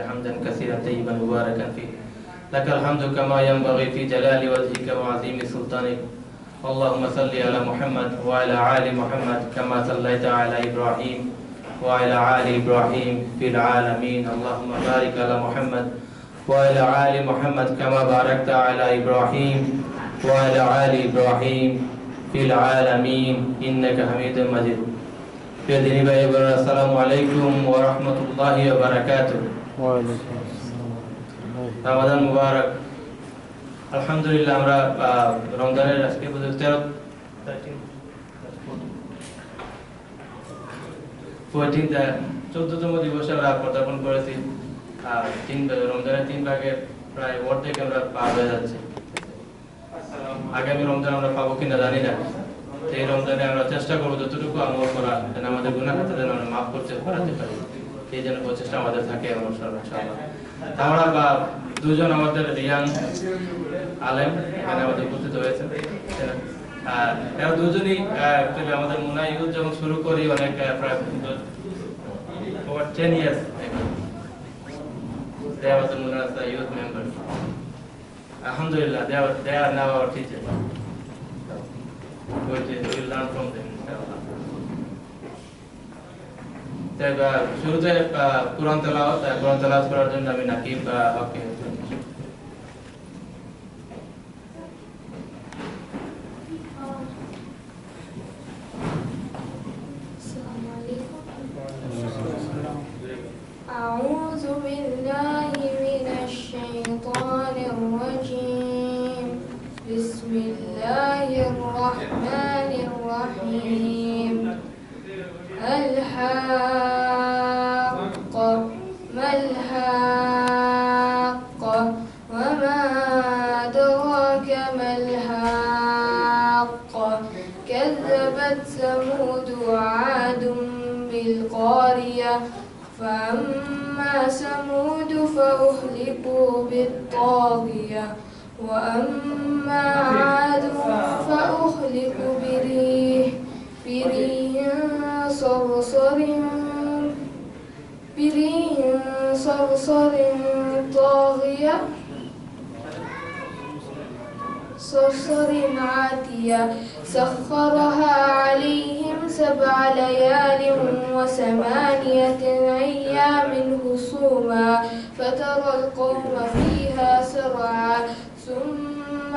حمدا كثيرا طيبا مباركا فيه لك الحمد كما ينبغي في جلال وجهك وعظيم سلطانك اللهم صل على محمد وعلى آل محمد كما صليت على إبراهيم وعلى آل إبراهيم في العالمين اللهم بارك على محمد وعلى آل محمد كما باركت على إبراهيم وعلى آل إبراهيم في العالمين إنك حميد مجيد প্রিয় দিনী ভাই বোনেরা আসসালামু আলাইকুম ওয়া রাহমাতুল্লাহি ওয়া বারাকাতুহু ওয়া আলাইকুম আসসালাম রমাদান মুবারক আলহামদুলিল্লাহ আমরা রমজানের আজকে 14তম দিবসে আমরা পদার্পণ করেছি রমজানের 3 ভাগের প্রায় অর্ধেক আমরা পার হয়ে যাচ্ছে আগামী রমজান আমরা পাবো কিনা জানি না এই রমজানে আমরা চেষ্টা করবো যতটুকু আমল করা যেন আমাদের গুনাহ খাতা যেন আমরা মাফ করতে পারতে পারি এই জন্য প্রচেষ্টা আমাদের থাকে ইনশাআল্লাহ আমরা দুজন আমাদের রিয়াং আলেম এখানে আমাদের উপস্থিত হয়েছে আর এরা দুজনই অ্যাকচুয়ালি আমাদের মুনা ইউথ যখন শুরু করি অনেক প্রায় over 10 years they are the Muna youth members alhamdulillah they are now our teachers we will learn from them inshallah শুরুতে কোরআন তেলাওয়াত করার জন্য আমি নাকিব হককে أعوذ بالله من الشيطان الرجيم بسم الله الرحمن الرحيم الحاقة ما الحاقة وما أدراك ما الحاقة كذبت ثمود وعاد بالقارية فأما ثمود فأهلكوا بالطاغية وأما عاد فأهلكوا بريح صرصر طاغية صرصر عاتية سخرها عليهم 7 ليال و8 أيام حسوما فترى القوم فيها سرعا ثم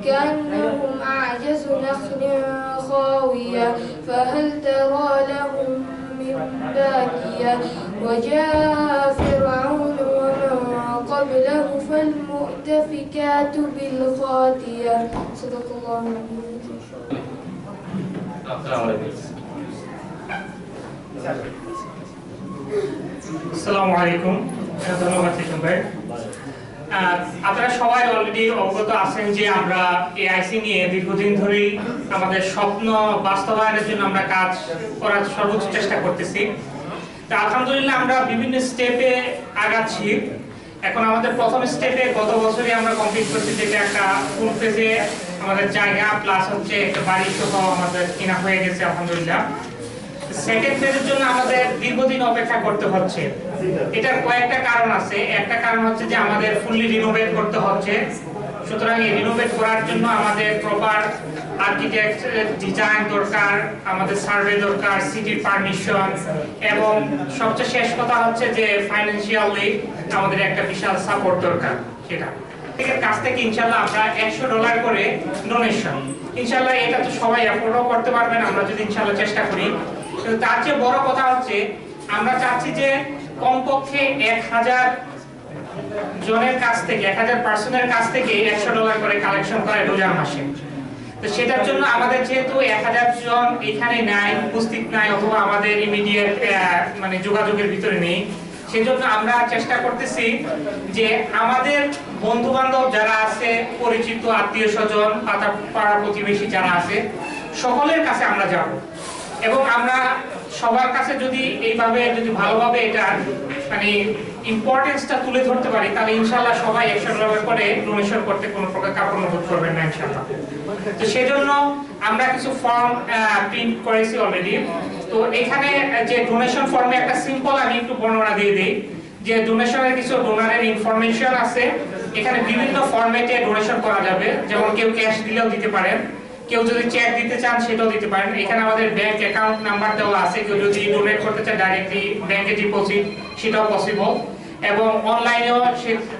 كأنهم أعجاز نخل خاوية فهل ترى لهم من باقية وجاء فرعون ومن قبله فالمؤتفكات بالخاطية صدق الله العظيم. আসসালামু আলাইকুম ধন্যবাদ শিক্ষক ভাই আপনারা সবাই অলরেডি অবগত আছেন যে আমরা এআইসি নিয়ে দীর্ঘদিন ধরে আমাদের স্বপ্ন বাস্তবায়নের জন্য আমরা কাজ করার সর্বোচ্চ চেষ্টা করতেছি তা আলহামদুলিল্লাহ আমরা বিভিন্ন স্টেপে আগাচ্ছি এখন আমাদের প্রথম স্টেপে গত বছরই আমরা কমপ্লিট করছি যেটা একটা ফুল ফেজে আমাদের জায়গা প্লাস হচ্ছে একটা বাড়ি সহ আমাদের কিনা হয়ে গেছে আলহামদুলিল্লাহ সেকেন্ড ফেজের জন্য আমাদের দীর্ঘদিন অপেক্ষা করতে হচ্ছে এটার কয়েকটা কারণ আছে একটা কারণ হচ্ছে যে আমাদের ফুললি রিনোভেট করতে হচ্ছে সুতরাং এই রিনোভেট করার জন্য আমাদের প্রপার আর্কিটেক্ট ডিজাইন দরকার আমাদের সার্ভে দরকার সিটির পারমিশন এবং সবচেয়ে শেষ কথা হচ্ছে যে ফাইনান্সিয়ালি আমাদের একটা বিশাল সাপোর্ট দরকার সেটা এর কাছ থেকে ইনশাআল্লাহ আমরা $100 করে ডোনেশন ইনশাআল্লাহ এটা তো সবাই অ্যাফোর্ডও করতে পারবেন আমরা যদি ইনশাআল্লাহ চেষ্টা করি কিন্তু তার চেয়ে বড় কথা হচ্ছে আমরা চাচ্ছি যে কমপক্ষে 1000 জনের কাছ থেকে 1000 পার্সনের কাছ থেকে $100 করে কালেকশন করে রোজার মাসে তো সেটার জন্য আমাদের যেহেতু 1000 জন এখানে নাই উপস্থিত নাই অথবা আমাদের ইমিডিয়েট মানে যোগাযোগের ভিতরে নেই সেজন্য আমরা চেষ্টা করতেছি যে আমাদের বন্ধু বান্ধব যারা আছে পরিচিত আত্মীয়-স্বজন পাড়া প্রতিবেশী যারা আছে সকলের কাছে আমরা যাব এবং আমরা সবার কাছে যদি এইভাবে যদি ভালোভাবে এটা মানে ইম্পর্টেন্সটা তুলে ধরতে পারি, তাহলে ইনশাআল্লাহ সবাই $100 করে ডোনেশন করতে কোনো প্রকার কার্পণ্য বোধ করবেন না ইনশাআল্লাহ। তো সেজন্য আমরা কিছু ফর্ম প্রিন্ট করেছি অলরেডি। তো এখানে যে ডোনেশন ফর্মে একটা সিম্পল আমি একটু বর্ণনা দিয়ে দিই যে ডোনেশনের কিছু ডোনারের ইনফরমেশন আছে। এখানে বিভিন্ন ফরম্যাটে ডোনেশন করা যাবে, যেমন কেউ ক্যাশ দিলেও দিতে পারেন, কেউ যদি চেক দিতে চান সেটাও দিতে পারেন। এখানে আমাদের ব্যাংক অ্যাকাউন্ট নাম্বার দেওয়া আছে, কেউ যদি ডোনেট করতে চান ডাইরেক্টলি ব্যাংকে ডিপোজিট সেটাও পসিবল, এবং অনলাইনেও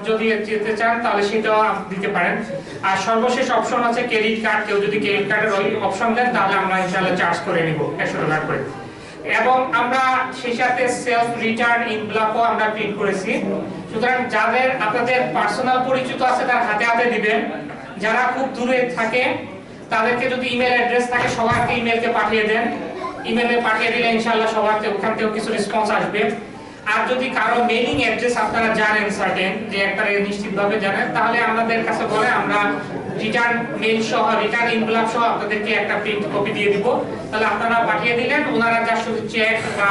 যদি যেতে চান তাহলে সেটাও দিতে পারেন। আর সর্বশেষ অপশন আছে ক্রেডিট কার্ড, কেউ যদি ক্রেডিট কার্ডের অপশন দেন তাহলে আমরা ইনশাআল্লাহ চার্জ করে নিব $100 করে। এবং আমরা সেই সাথে সেলফ রিটার্ন ইনভেলপও আমরা প্রিন্ট করেছি। সুতরাং যাদের আপনাদের পার্সোনাল পরিচিত আছে তার হাতে হাতে দিবেন, যারা খুব দূরে থাকে তাদেরকে যদি ইমেল অ্যাড্রেস থাকে সবাইকে ইমেলকে পাঠিয়ে দেন, ইমেলে পাঠিয়ে দিলে ইনশাআল্লাহ সবার ওখান থেকে কিছু রেসপন্স আসবে। আর যদি কারো মেইলিং অ্যাড্রেস আপনারা জানেন সার্টেন, যে একটা নিশ্চিতভাবে জানেন, তাহলে আমাদের কাছে বলে আমরা রিটার্ন মেইল সহ রিটার্ন ইনভেলপ সহ আপনাদেরকে একটা প্রিন্ট কপি দিয়ে দিব। তাহলে আপনারা পাঠিয়ে দিলেন, ওনারা যা শুধু চেক বা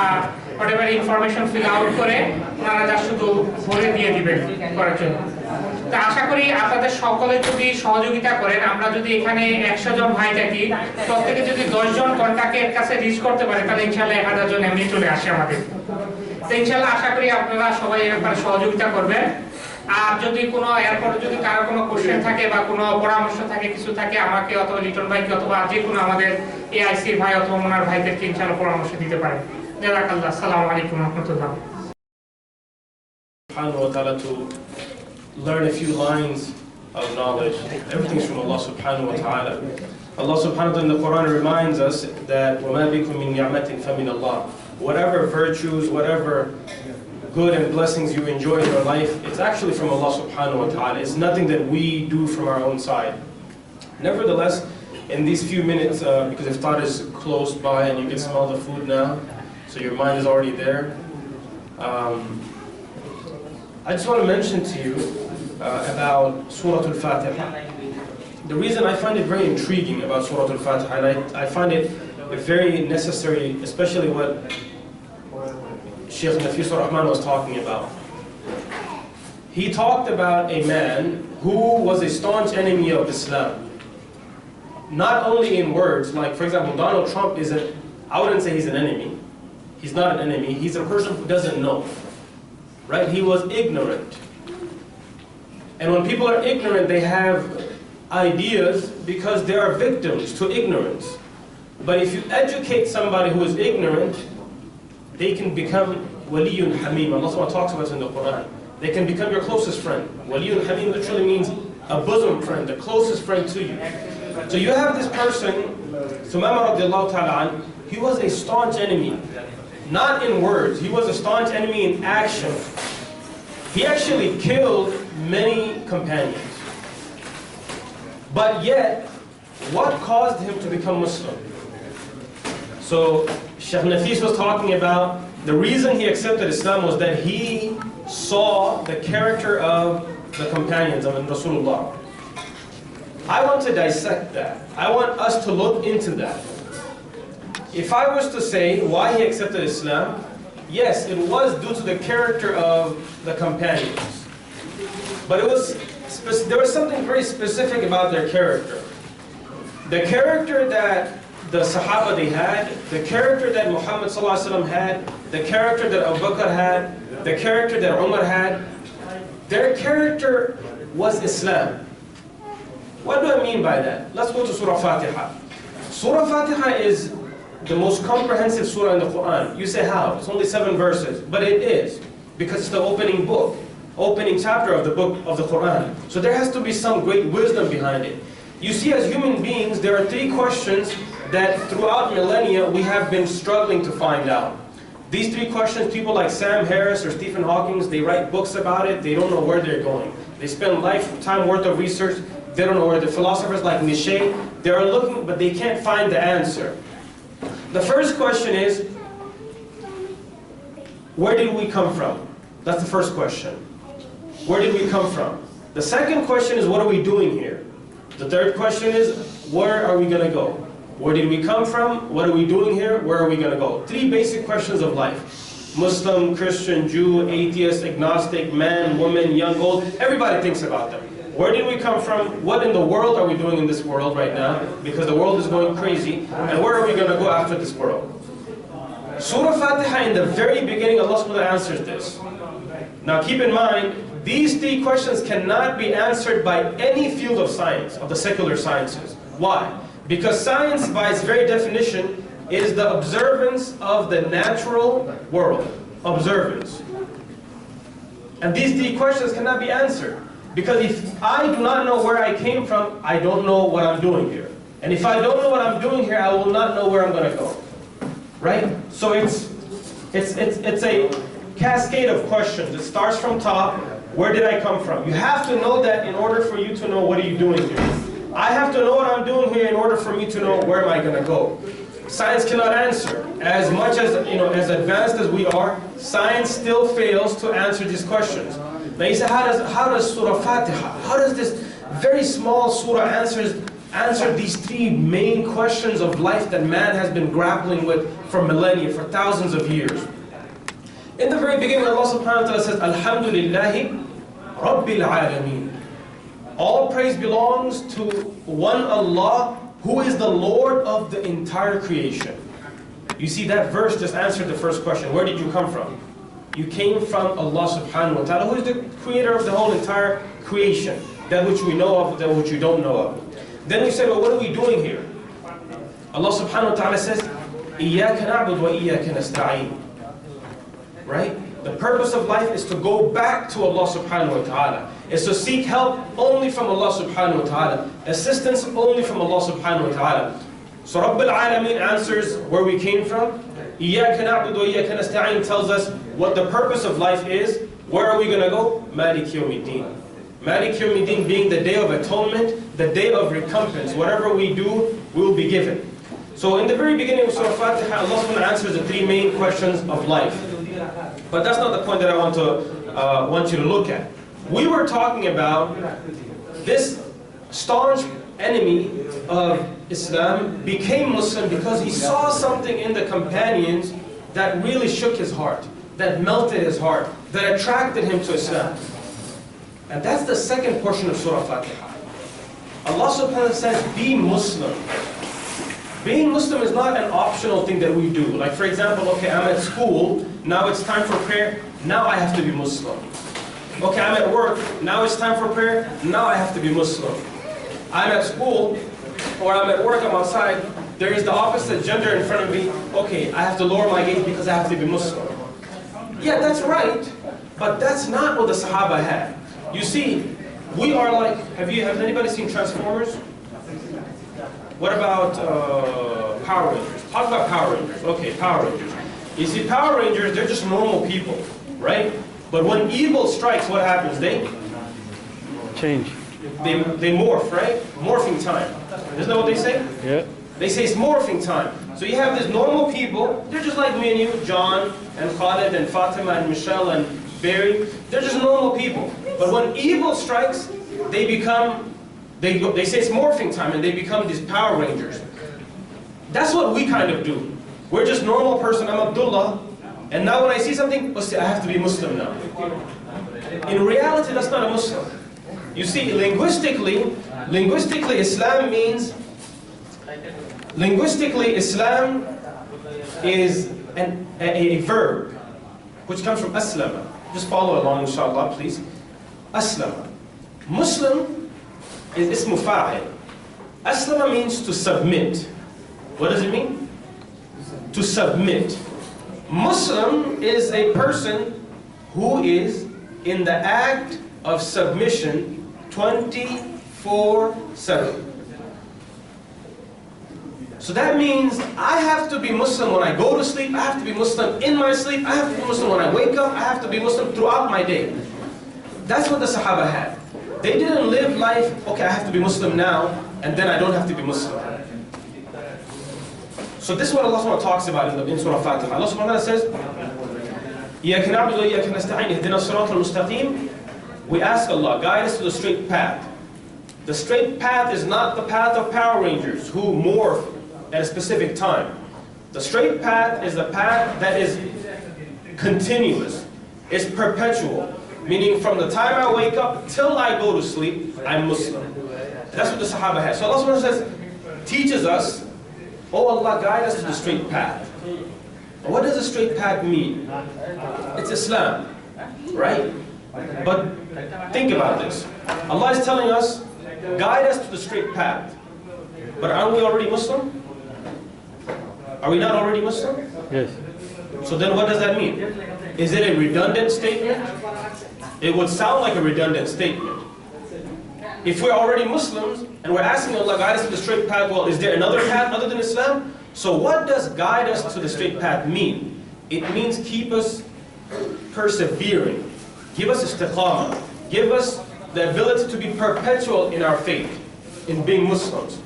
হোয়াটএভার ইনফরমেশন ফিল আউট করে ওনারা যা শুধু ভরে দিয়ে দিবেন করার জন্য। তো আশা করি আপনাদের সকলে যদি সহযোগিতা করেন, আমরা যদি এখানে 100 জন ভাই থাকি, প্রত্যেকে যদি 10 জন কন্টাক্টের কাছে রিচ করতে পারে তাহলে ইনশাআল্লাহ 1000 জন এমনি চলে আসে আমাদের। তো ইনশাআল্লাহ আশা করি আপনারা সবাই এর ব্যাপারে সহযোগিতা করবেন। আর যদি কোনো এরপরে যদি কারো কোনো কোশ্চেন থাকে বা কোনো পরামর্শ থাকে, কিছু থাকে, আমাকে অথবা লিটন ভাইকে অথবা যে কোনো আমাদের এআইসির ভাই অথবা ওনার ভাইদেরকে ইনশাআল্লাহ পরামর্শ দিতে পারেন। জাযাকাল্লাহ। আসসালামু আলাইকুম ওয়া রাহমাতুল্লাহ। Subhanahu wa ta'ala to learn a few lines of knowledge. Everything's from Allah subhanahu wa ta'ala. Allah subhanahu wa ta'ala in the Quran reminds us that وَمَا بِكُم مِّن نِعْمَةٍ فَمِنَ اللَّهِ. Whatever virtues, whatever good and blessings you enjoy in your life, it's actually from Allah subhanahu wa ta'ala. It's nothing that we do from our own side. Nevertheless, in these few minutes, because Iftar is close by and you can smell the food now, so your mind is already there, I just want to mention to you about Surah Al-Fatiha. The reason I find it very intriguing about Surah Al-Fatiha, and I find it very necessary, especially what Sheikh Nafis Rahman was talking about. He talked about a man who was a staunch enemy of Islam. Not only in words, like for example, Donald Trump I wouldn't say he's an enemy. He's not an enemy, he's a person who doesn't know. Right? He was ignorant. And when people are ignorant, they have ideas because they are victims to ignorance. But if you educate somebody who is ignorant, they can become waliyun hamim. Allah subhanahu talks about it in the Quran. They can become your closest friend. Waliyun hamim literally means a bosom friend, the closest friend to you. So you have this person, Sumama radiallahu ta'ala an, he was a staunch enemy. Not in words, he was a staunch enemy in action. He actually killed many companions. But yet, what caused him to become Muslim? So, Sheikh Nafis was talking about the reason he accepted Islam was that he saw the character of the companions of Rasulullah. I want to dissect that. I want us to look into that. If I was to say why he accepted Islam, yes, it was due to the character of the companions. But there was something very specific about their character. The character that the Sahaba they had, the character that Muhammad ﷺ had, the character that Abu Bakr had, the character that Umar had, their character was Islam. What do I mean by that? Let's go to Surah Fatiha. Surah Fatiha is the most comprehensive surah in the Quran. You say how? It's only 7 verses. But it is, because it's the opening book, opening chapter of the book of the Quran. So there has to be some great wisdom behind it. You see, as human beings, there are 3 questions that throughout millennia we have been struggling to find out. These 3 questions, people like Sam Harris or Stephen Hawking, they write books about it, they don't know where they're going. They spend lifetime worth of research, they don't know where. The philosophers like Nietzsche, they are looking, but they can't find the answer. The first question is, where did we come from? That's the first question. Where did we come from? The second question is, what are we doing here? The third question is, where are we going to go? Where did we come from? What are we doing here? Where are we going to go? 3 basic questions of life. Muslim, Christian, Jew, atheist, agnostic, man, woman, young, old. Everybody thinks about them. Where did we come from? What in the world are we doing in this world right now? Because the world is going crazy. And where are we going to go after this world? Surah Fatiha, in the very beginning, Allah subhanahu wa ta'ala answers this. Now keep in mind, these three questions cannot be answered by any field of science, of the secular sciences. Why? Because science, by its very definition, is the observance of the natural world. Observance. And these three questions cannot be answered. Because if I do not know where I came from, I don't know what I'm doing here. And if I don't know what I'm doing here, I will not know where I'm going to go. Right? So it's a cascade of questions. It starts from top. Where did I come from? You have to know that in order for you to know what are you doing here. I have to know what I'm doing here in order for me to know where am I going to go. Science cannot answer. As much as, as advanced as we are, science still fails to answer these questions. Now you say, how does Surah Fatiha, how does this very small surah answer these three main questions of life that man has been grappling with for millennia, for thousands of years? In the very beginning, Allah subhanahu wa ta'ala says, Alhamdulillahi Rabbil Alameen. All praise belongs to one Allah who is the Lord of the entire creation. You see, that verse just answered the first question. Where did you come from? You came from Allah subhanahu wa ta'ala, who is the creator of the whole entire creation. That which we know of, that which we don't know of. Then we said, well, what are we doing here? Allah subhanahu wa ta'ala says, إِيَّاكَ نَعْبُدُ وَإِيَّاكَ نَسْتَعِينُ. Right? The purpose of life is to go back to Allah subhanahu wa ta'ala. Is to seek help only from Allah subhanahu wa ta'ala. Assistance only from Allah subhanahu wa ta'ala. So Rabbil Alameen answers where we came from. إِيَّاكَ نَعْبُدُ وَإِيَّاكَ نَسْتَعِينُ tells us what the purpose of life is. Where are we going to go? Malik Yawmiddin. Malik Yawmiddin being the day of atonement, the day of recompense. Whatever we do, we will be given. So in the very beginning of Surah Fatiha, Allah subhanahu wa ta'ala answers the three main questions of life. But that's not the point that I want you to look at. We were talking about this staunch enemy of Islam became Muslim because he saw something in the companions that really shook his heart, that melted his heart, that attracted him to Islam. And that's the second portion of Surah Fatiha. Allah subhanahu wa ta'ala says, be Muslim. Being Muslim is not an optional thing that we do. Like for example, okay, I'm at school, now it's time for prayer, now I have to be Muslim. Okay, I'm at work, now it's time for prayer, now I have to be Muslim. I'm at school, or I'm at work, I'm outside, there is the opposite gender in front of me, okay, I have to lower my gaze because I have to be Muslim. Yeah, that's right, but that's not what the Sahaba had. You see, we are like, has anybody seen Transformers? What about Power Rangers? Talk about Power Rangers. Okay, Power Rangers. You see, Power Rangers, they're just normal people, right? But when evil strikes, what happens? They change. They morph, right? Morphing time. Isn't that what they say? Yeah. They say it's morphing time. So you have these normal people, they're just like me and you, John, and Khalid, and Fatima, and Michelle, and Barry. They're just normal people. But when evil strikes, they become, they say it's morphing time, and they become these Power Rangers. That's what we kind of do. We're just normal person, I'm Abdullah, and now when I see something, I have to be Muslim now. In reality, that's not a Muslim. You see, linguistically, Islam means, Islam is a verb, which comes from aslama. Just follow along, inshallah, please. Aslama. Muslim is ismu fa'il. Aslama means to submit. What does it mean? To submit. Muslim is a person who is in the act of submission 24/7. So that means I have to be Muslim when I go to sleep, I have to be Muslim in my sleep, I have to be Muslim when I wake up, I have to be Muslim throughout my day. That's what the Sahaba had. They didn't live life, okay, I have to be Muslim now, and then I don't have to be Muslim. So this is what Allah subhanahu wa ta'ala talks about in Surah Fatiha. Allah subhanahu wa ta'ala says, إِيَّاكَ نَعْبُدُ وَإِيَّاكَ نَسْتَعِينُ اهْدِنَا الصِّرَاطَ الْمُسْتَقِيمَ. We ask Allah, guide us to the straight path. The straight path is not the path of Power Rangers who morph at a specific time. The straight path is the path that is continuous. It's perpetual. Meaning from the time I wake up till I go to sleep, I'm Muslim. That's what the Sahaba had. So Allah says, teaches us, oh Allah, guide us to the straight path. What does a straight path mean? It's Islam, right? But think about this. Allah is telling us, guide us to the straight path. But aren't we already Muslim? Are we not already Muslim? Yes. So then what does that mean? Is it a redundant statement? It would sound like a redundant statement. If we're already Muslims and we're asking Allah guide us to the straight path, well, is there another path other than Islam? So what does guide us to the straight path mean? It means keep us persevering. Give us istiqamah. Give us the ability to be perpetual in our faith, in being Muslims.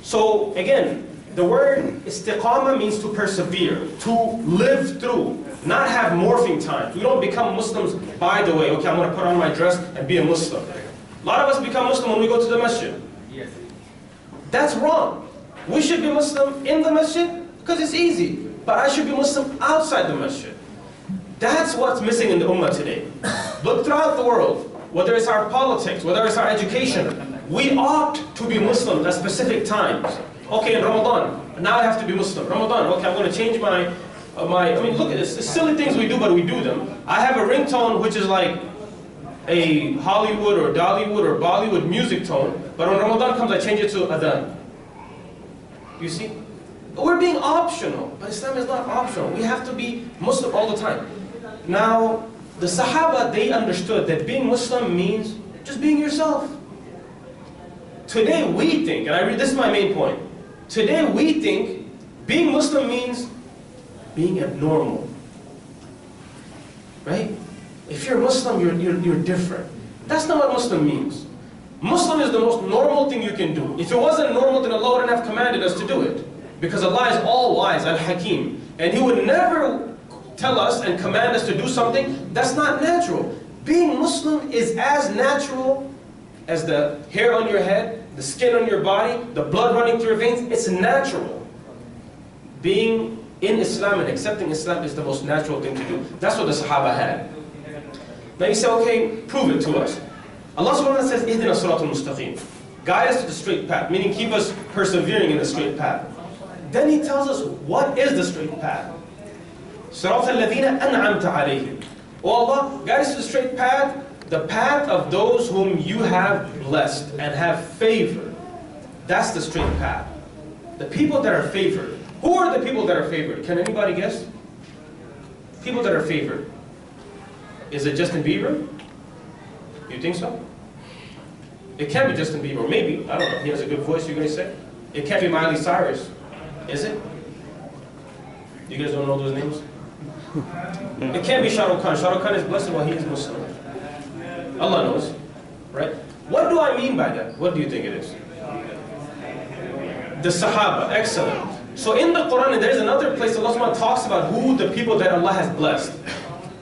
So again, the word istiqamah means to persevere, to live through, not have morphing times. We don't become Muslims by the way, okay, I'm going to put on my dress and be a Muslim. A lot of us become Muslim when we go to the masjid. That's wrong. We should be Muslim in the masjid because it's easy. But I should be Muslim outside the masjid. That's what's missing in the ummah today. Look throughout the world, whether it's our politics, whether it's our education, we ought to be Muslim at specific times. Okay, in Ramadan, now I have to be Muslim. Ramadan, okay, I'm going to change I mean, look at this. It's silly things we do, but we do them. I have a ringtone which is like a Hollywood or Dollywood or Bollywood music tone, but when Ramadan comes, I change it to adhan. You see? We're being optional, but Islam is not optional. We have to be Muslim all the time. Now, the Sahaba, they understood that being Muslim means just being yourself. Today we think, and this is my main point, today we think being Muslim means being abnormal. Right? If you're Muslim, you're different. That's not what Muslim means. Muslim is the most normal thing you can do. If it wasn't normal, then Allah wouldn't have commanded us to do it. Because Allah is all-wise, Al-Hakim. And He would never tell us and command us to do something that's not natural. Being Muslim is as natural as the hair on your head, the skin on your body, the blood running through your veins. It's natural. Being in Islam and accepting Islam is the most natural thing to do. That's what the Sahaba had. Now you say, okay, prove it to us. Allah subhanahu wa ta'ala says, Ihdina siratul mustaqim. Guide us to the straight path, meaning keep us persevering in the straight path. Then He tells us, what is the straight path? Siratul ladhina an'amta alayhim. Oh Allah, guide us to the straight path, the path of those whom you have blessed and have favored. That's the straight path. The people that are favored. Who are the people that are favored? Can anybody guess? People that are favored. Is it Justin Bieber? You think so? It can't be Justin Bieber. Maybe. I don't know. He has a good voice, you guys say? It can't be Miley Cyrus. Is it? You guys don't know those names? It can't be Shah Rukh Khan. Shah Rukh Khan is blessed while he is Muslim. Allah knows. Right? What do I mean by that? What do you think it is? The Sahaba. Excellent. So in the Quran, there's another place Allah subhanahu wa ta'ala talks about who the people that Allah has blessed.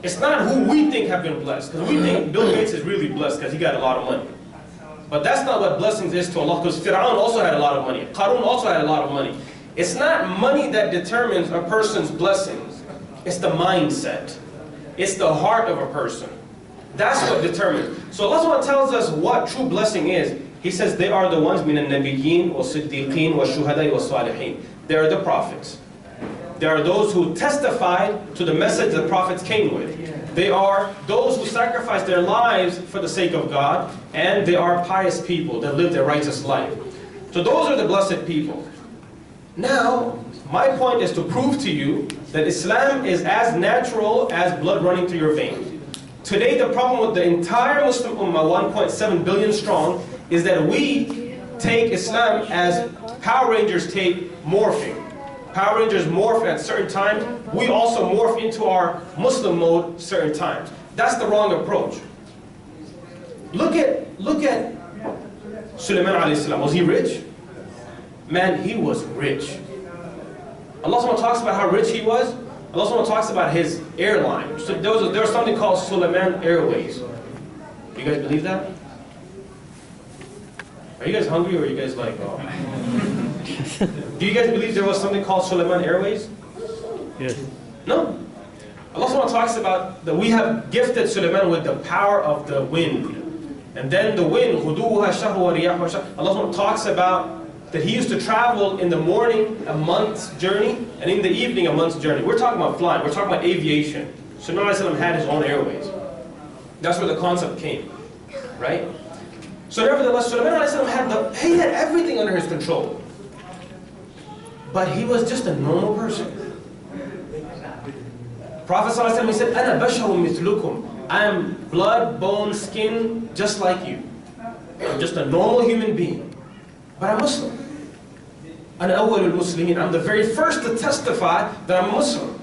It's not who we think have been blessed. Because we think Bill Gates is really blessed because he got a lot of money. But that's not what blessings is to Allah. Because Fir'aun also had a lot of money. Qarun also had a lot of money. It's not money that determines a person's blessings. It's the mindset. It's the heart of a person. That's what determines. So Allah subhanahu wa ta'ala tells us what true blessing is. He says they are the ones min al-nabiyyin wa siddiqeen wa shuhada'i wa salihin. They are the prophets. They are those who testified to the message the prophets came with. They are those who sacrificed their lives for the sake of God, and they are pious people that live their righteous life. So those are the blessed people. Now, my point is to prove to you that Islam is as natural as blood running through your veins. Today, the problem with the entire Muslim Ummah, 1.7 billion strong, is that we take Islam as Power Rangers take morphing. Power Rangers morph at certain times. We also morph into our Muslim mode certain times. That's the wrong approach. Look at Sulaiman alayhi salam. Was he rich? Man, he was rich. Allah subhanahu wa ta'ala talks about how rich he was. Allah subhanahu wa ta'ala talks about his airline. So there was something called Sulaiman Airways. You guys believe that? Are you guys hungry or are you guys like, oh? Do you guys believe there was something called Sulaiman Airways? Yes. No? Allah subhanahu wa ta'ala talks about that we have gifted Sulaiman with the power of the wind. And then the wind, غُدُوهَا شَهْرٌ وَرِيَاحُهَا شَهْرٌ. Allah subhanahu wa ta'ala talks about that He used to travel in the morning a month's journey and in the evening a month's journey. We're talking about flying, we're talking about aviation. Sulaiman had his own airways. That's where the concept came, right? So nevertheless, Sulaiman he had everything under his control. But he was just a normal person. Prophet ﷺ, he said, أَنَا بَشَرٌ مِثْلُكُمْ. I am blood, bone, skin, just like you. I'm just a normal human being. But I'm Muslim. أَنَا أَوَّلُ الْمُسْلِمِينَ. I'm the very first to testify that I'm Muslim.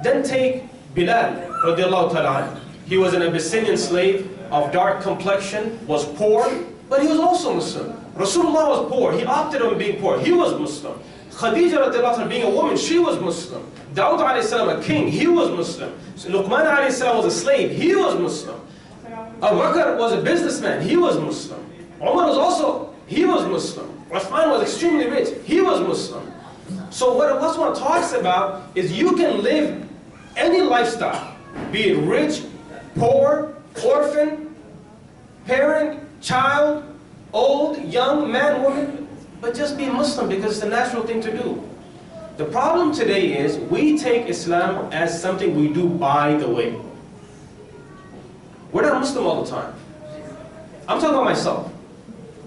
Then take Bilal, radiallahu ta'ala. He was an Abyssinian slave of dark complexion, was poor, but he was also Muslim. Rasulullah was poor, he opted on being poor, he was Muslim. Khadija radiallahu ta'ala, being a woman, she was Muslim. Dawud alayhi salam, a king, he was Muslim. Luqman alayhi salam was a slave, he was Muslim. Abu Bakr was a businessman, he was Muslim. Umar was also, he was Muslim. Uthman was extremely rich, he was Muslim. So what Allah subhanahu wa ta'ala talks about is you can live any lifestyle, be it rich, poor, orphan, parent, child, old, young, man, woman, but just be Muslim because it's a natural thing to do. The problem today is we take Islam as something we do by the way. We're not Muslim all the time. I'm talking about myself.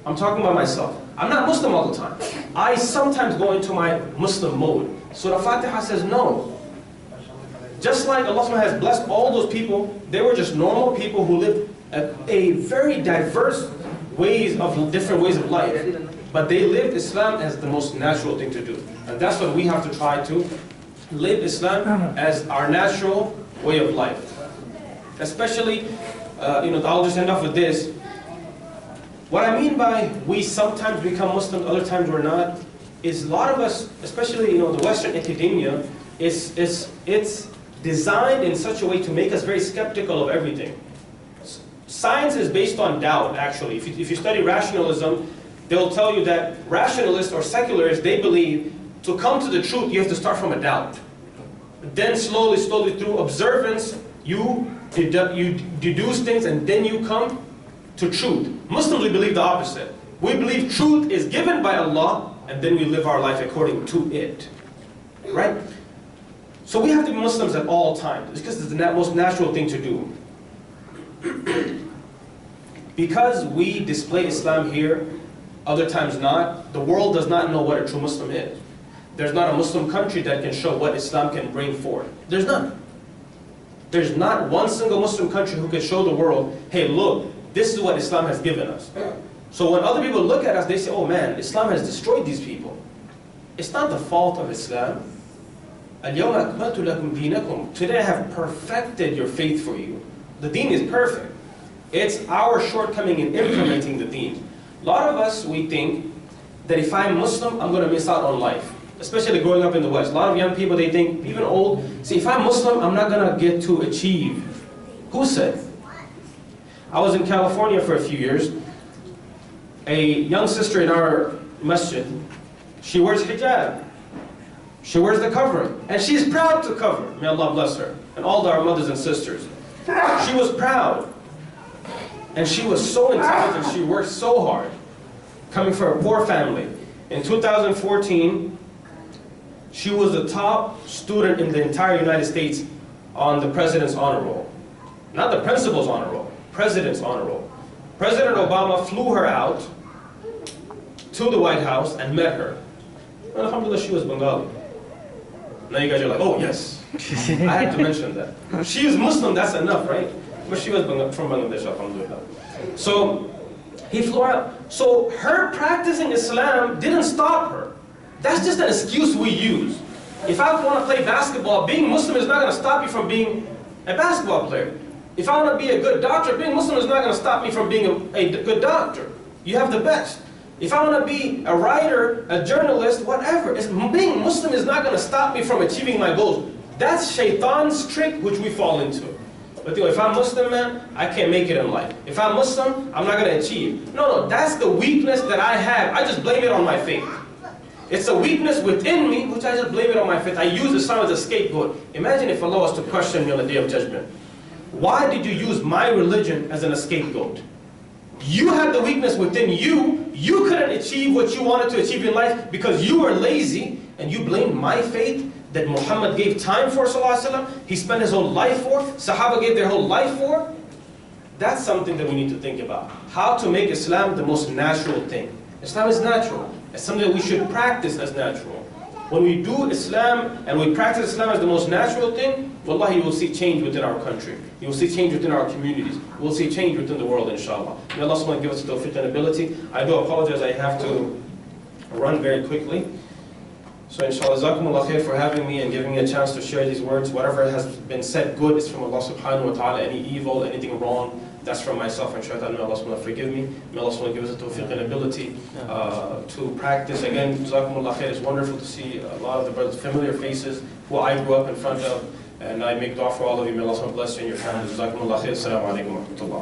I'm talking about myself. I'm not Muslim all the time. I sometimes go into my Muslim mode. Surah Fatiha says no. Just like Allah subhanahu wa ta'ala has blessed all those people, they were just normal people who lived a very diverse different ways of life. But they lived Islam as the most natural thing to do. And that's what we have to try to live Islam as our natural way of life. Especially, I'll just end off with this. What I mean by we sometimes become Muslim, other times we're not, is a lot of us, especially the Western academia, it's designed in such a way to make us very skeptical of everything. Science is based on doubt, actually. If you study rationalism, they'll tell you that rationalists or secularists, they believe to come to the truth, you have to start from a doubt. Then slowly through observance, you deduce things and then you come to truth. Muslims, we believe the opposite. We believe truth is given by Allah and then we live our life according to it. Right? So we have to be Muslims at all times because it's the most natural thing to do. Because we display Islam here, other times not, the world does not know what a true Muslim is. There's not a Muslim country that can show what Islam can bring forth. There's none. There's not one single Muslim country who can show the world, hey look, this is what Islam has given us. So when other people look at us, they say, oh man, Islam has destroyed these people. It's not the fault of Islam. الْيَوْمَ أَكْمَلْتُ لَكُمْ دِينَكُمْ. Today I have perfected your faith for you. The deen is perfect. It's our shortcoming in implementing the deen. A lot of us, we think that if I'm Muslim, I'm going to miss out on life. Especially growing up in the West. A lot of young people, they think, even old, see, if I'm Muslim, I'm not going to get to achieve. Who said? I was in California for a few years. A young sister in our masjid, she wears hijab. She wears the covering. And she's proud to cover. May Allah bless her. And all our mothers and sisters. She was proud. And she was so intelligent. She worked so hard. Coming from a poor family. In 2014, she was the top student in the entire United States on the President's Honor Roll. Not the Principal's Honor Roll. President's Honor Roll. President Obama flew her out to the White House and met her. And alhamdulillah, she was Bengali. Now you guys are like, oh yes, I had to mention that. She is Muslim, that's enough, right? But she was from Bangladesh, alhamdulillah. So, he flew out. So, her practicing Islam didn't stop her. That's just an excuse we use. If I want to play basketball, being Muslim is not going to stop you from being a basketball player. If I want to be a good doctor, being Muslim is not going to stop me from being a good doctor. You have the best. If I want to be a writer, a journalist, whatever, being Muslim is not going to stop me from achieving my goals. That's shaitan's trick, which we fall into. But if I'm Muslim, man, I can't make it in life. If I'm Muslim, I'm not going to achieve. No, that's the weakness that I have. I just blame it on my faith. It's a weakness within me, which I just blame it on my faith. I use Islam as a scapegoat. Imagine if Allah was to question me on the Day of Judgment. Why did you use my religion as a scapegoat? You had the weakness within you. You couldn't achieve what you wanted to achieve in life because you were lazy, and you blamed my faith that Muhammad gave time for, sallallahu alaihi wasallam. He spent his whole life for. Sahaba gave their whole life for. That's something that we need to think about. How to make Islam the most natural thing. Islam is natural. It's something that we should practice as natural. When we do Islam and we practice Islam as the most natural thing, wallahi, you will see change within our country. You will see change within our communities. We will see change within the world, inshallah. May Allah subhanahu wa ta'ala give us the tawfiq and ability. I do apologize, I have to run very quickly. So inshallah, jazakumullah khair for having me and giving me a chance to share these words. Whatever has been said good is from Allah subhanahu wa ta'ala. Any evil, anything wrong, that's from myself and shaitan. May Allah subhanahu wa ta'ala forgive me. May Allah subhanahu wa ta'ala give us the tawfiq and ability to practice. Again, jazakumullah khair. It's wonderful to see a lot of the brothers, familiar faces who I grew up in front of. And I make dua for all of you. May Allah subhanahu wa ta'ala bless you and your families. Jazakumullah khair. Assalamu alaikum wa rahmatullah.